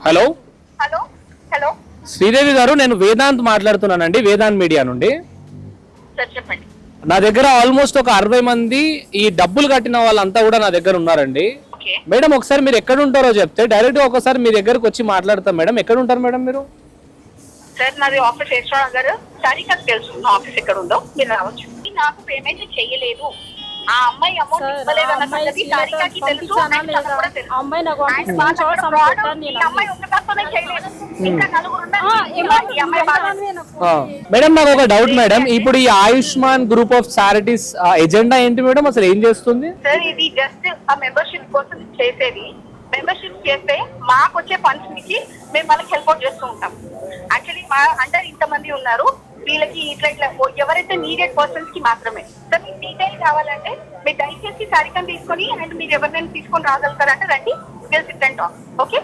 Hello hello hello Sridevi గారు, నేను వేదాంత్ మాట్లాడుతున్నానండి, వేదాంత్ మీడియా నుండి. సార్ చెప్పండి. నా దగ్గర ఆల్మోస్ట్ ఒక 60 మంది ఈ డబ్బులు కట్టిన వాళ్ళంతా కూడా నా దగ్గర ఉన్నారండి. ఓకే మేడం, ఒకసారి మీరు ఎక్కడ ఉంటారో చెప్తే డైరెక్ట్ గా ఒకసారి మీ దగ్గరకు వచ్చి మాట్లాడతాం. మేడం, ఎక్కడ ఉంటారు మేడం మీరు? సార్ నాది ఆఫీస్ యశ్వరావు గారు, సారికకు తెలుసు నా ఆఫీస్ ఎక్కడ ఉందో, మీరు రావచ్చు. నాకు పేమెంట్ చేయలేదు, ఆ అమ్మాయి అమౌంట్ ఇవ్వలేదన్న సంగతి సారికకి తెలుసు, నాకు కూడా తెలుసు. ఈ అమ్మాయి ఒక్క తప్పనే చేయలేదు, ఇంకా నలుగురు ఉన్నారు. ఈ అమ్మాయి మేడం, నాకు ఒక డౌట్ మేడం, ఇప్పుడు ఈ Ayushman group of charities agenda ఏంటి మేడం, అసలు ఏం చేస్తుంది? సార్ ఇది జస్ట్ ఆ మెంబర్షిప్ కోసం చేసేది. మెంబర్షిప్ చేస్తే మాకు వచ్చే ఫండ్స్ నుంచి మేము వాళ్ళకి హెల్ప్ అవుట్ చేస్తూ ఉంటాం. యాక్చువల్లీ మా అండర్ ఇంతమంది ఉన్నారు, వీళ్ళకి ఇట్లా ఎవరైతే నీడెడ్ పర్సన్స్ కి మాత్రమే. సార్ మీకు డీటెయిల్ కావాలంటే మీరు దయచేసి సారికం తీసుకొని అండ్ మీరు ఎవరినైనా తీసుకొని రాగలుగుతారంటే రండి, will SIT and talk. Okay.